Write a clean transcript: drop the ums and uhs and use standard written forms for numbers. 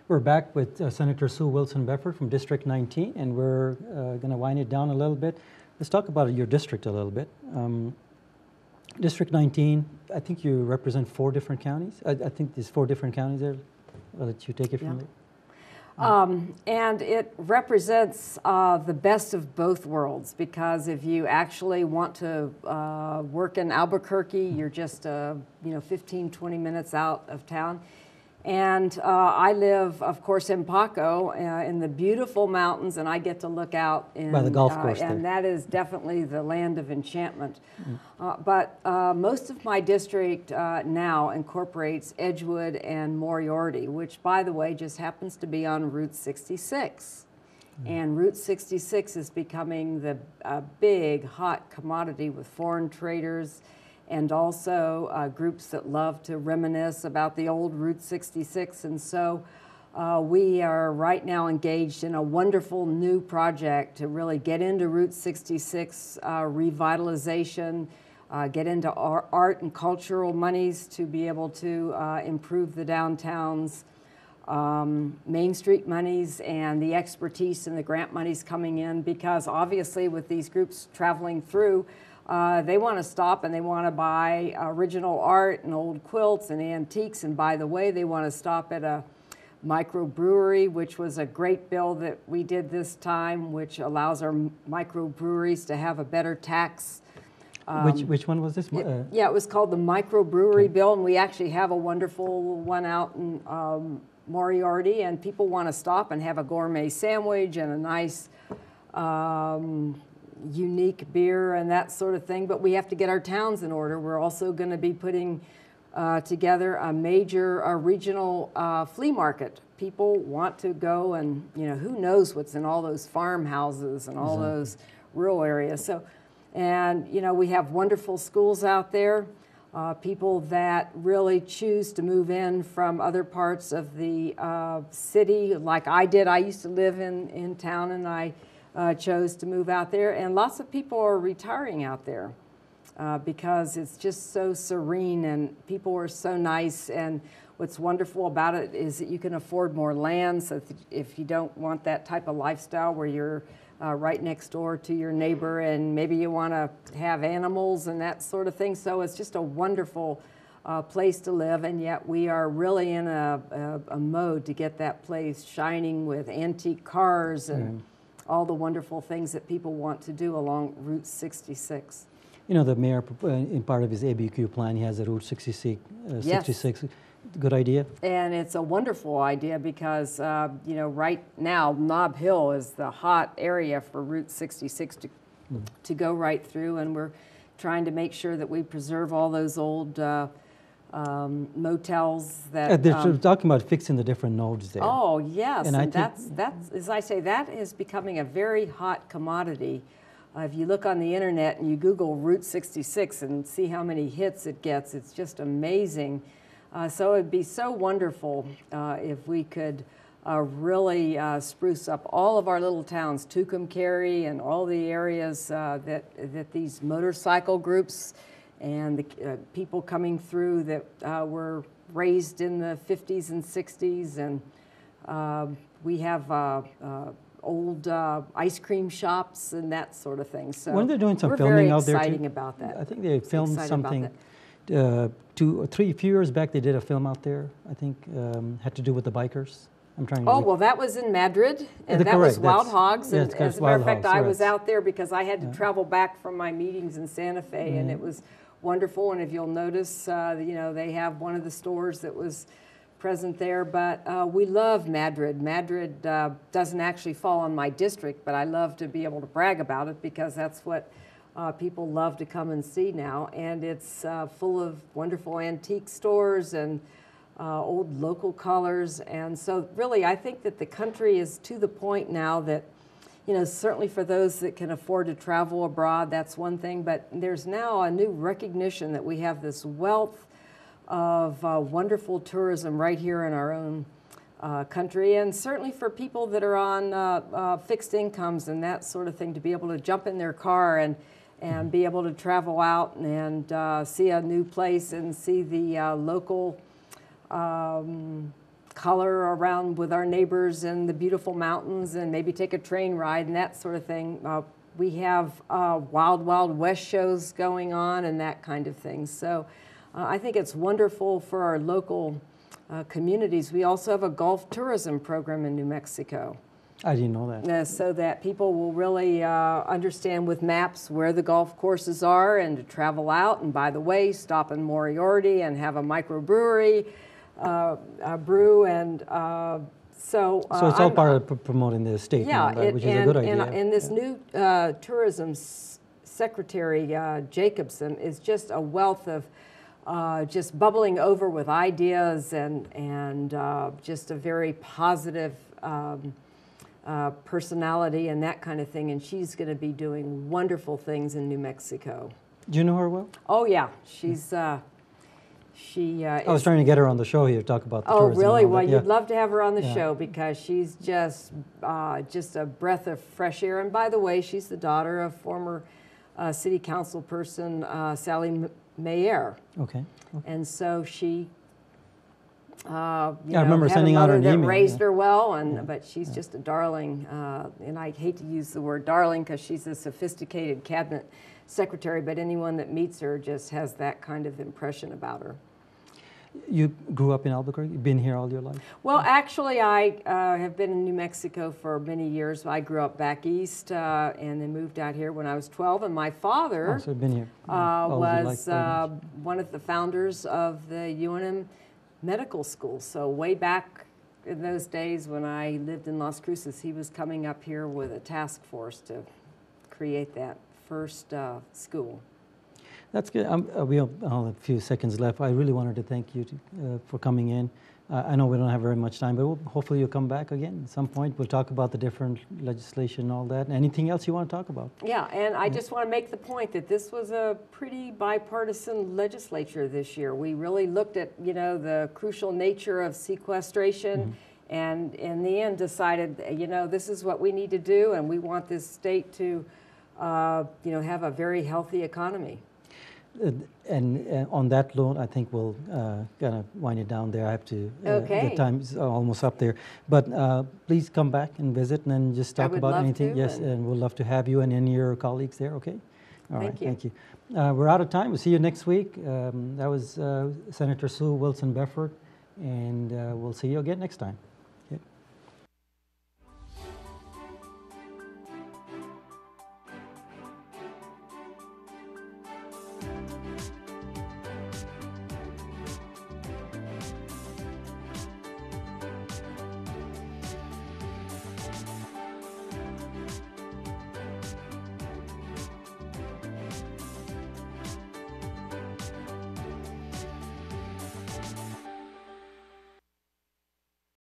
We're back with Senator Sue Wilson Beffort from District 19, and we're going to wind it down a little bit. Let's talk about your district a little bit. District 19, I think you represent 4 different counties. I think there's 4 different counties there. I'll let you take it from there. And it represents the best of both worlds, because if you actually want to work in Albuquerque, you're just 15, 20 minutes out of town. And I live, of course, in Paco, in the beautiful mountains, and I get to look out in, by the golf course and that is definitely the land of enchantment. But most of my district now incorporates Edgewood and Moriarty, which, by the way, just happens to be on Route 66. And Route 66 is becoming the big, hot commodity with foreign traders, and also groups that love to reminisce about the old Route 66. And so we are right now engaged in a wonderful new project to really get into Route 66 revitalization, get into art and cultural monies to be able to improve the downtowns, Main Street monies, and the expertise and the grant monies coming in, because obviously with these groups traveling through, they want to stop and they want to buy original art and old quilts and antiques. And by the way, they want to stop at a microbrewery, which was a great bill that we did this time, which allows our microbreweries to have a better tax. Which one was this? Yeah, it was called the microbrewery bill, and we actually have a wonderful one out in Moriarty, and people want to stop and have a gourmet sandwich and a nice unique beer and that sort of thing. But we have to get our towns in order. We're also going to be putting together a major regional flea market. People want to go, and who knows what's in all those farmhouses and all those rural areas. So, and we have wonderful schools out there. People that really choose to move in from other parts of the city, like I did. I used to live in town, and I chose to move out there, and lots of people are retiring out there because it's just so serene, and people are so nice. And what's wonderful about it is that you can afford more land, so if you don't want that type of lifestyle where you're right next door to your neighbor, and maybe you want to have animals and that sort of thing. So it's just a wonderful place to live, and yet we are really in a mode to get that place shining with antique cars and all the wonderful things that people want to do along Route 66. The mayor, in part of his ABQ plan, he has a Route 66. Yes. Good idea. And it's a wonderful idea because, right now, Nob Hill is the hot area for Route 66 to go right through, and we're trying to make sure that we preserve all those old motels that they're talking about fixing the different nodes there. Oh yes, and that's as I say, that is becoming a very hot commodity. If you look on the internet and you Google Route 66 and see how many hits it gets, it's just amazing. So it'd be so wonderful if we could really spruce up all of our little towns, Tucumcari and all the areas that these motorcycle groups and the people coming through that were raised in the 50s and 60s, and we have old ice cream shops and that sort of thing. So when they're doing some we're filming very out there, exciting about that. I think they filmed something. A few years back, they did a film out there. I think had to do with the bikers. I'm trying to. Oh well, that was in Madrid, and that was Wild Hogs. And as a matter of fact, I was out there because I had to travel back from my meetings in Santa Fe, and it was wonderful. And if you'll notice, they have one of the stores that was present there. But we love Madrid. Madrid doesn't actually fall on my district, but I love to be able to brag about it because that's what people love to come and see now. And it's full of wonderful antique stores and old local colors. And so really, I think that the country is to the point now that, certainly for those that can afford to travel abroad, that's one thing, but there's now a new recognition that we have this wealth of wonderful tourism right here in our own country, and certainly for people that are on fixed incomes and that sort of thing, to be able to jump in their car and be able to travel out and see a new place and see the local color around with our neighbors and the beautiful mountains, and maybe take a train ride and that sort of thing. We have Wild Wild West shows going on and that kind of thing. So I think it's wonderful for our local communities. We also have a golf tourism program in New Mexico. I didn't know that. So that people will really understand with maps where the golf courses are, and to travel out, and by the way, stop in Moriarty and have a microbrewery, brew, and so it's all part of promoting the state, yeah, now, which is a good idea. And this new tourism secretary, Jacobson, is just a wealth of just bubbling over with ideas and just a very positive personality and that kind of thing, and she's going to be doing wonderful things in New Mexico. Do you know her well? Oh yeah, she's I was trying to get her on the show here to talk about the oh tourism. really? And all Well, that. you'd Yeah. love to have her on the show, because she's just a breath of fresh air. And by the way, she's the daughter of former city council person Sally Mayer. Okay. And so she I remember had sending a out mother an that email, raised yeah. her well, but she's just a darling. And I hate to use the word darling because she's a sophisticated cabinet secretary, but anyone that meets her just has that kind of impression about her. You grew up in Albuquerque? You've been here all your life? Well, actually, I have been in New Mexico for many years. I grew up back east and then moved out here when I was 12. And my father Oh, so you've been here all your was life, one of the founders of the UNM Medical School. So way back in those days when I lived in Las Cruces, he was coming up here with a task force to create that first school. That's good. We have a few seconds left. I really wanted to thank you for coming in. I know we don't have very much time, but hopefully you'll come back again at some point. We'll talk about the different legislation and all that. Anything else you want to talk about? Yeah, and I just want to make the point that this was a pretty bipartisan legislature this year. We really looked at, the crucial nature of sequestration, and in the end decided, this is what we need to do, and we want this state to, have a very healthy economy. And on that note, I think we'll kind of wind it down there. I have to, Okay. the time's almost up there. But please come back and visit and then just talk would about love anything. to, Yes, and we'll love to have you and any of your colleagues there, okay? All right, Thank you. thank you. We're out of time. We'll see you next week. That was Senator Sue Wilson Beffort, and we'll see you again next time.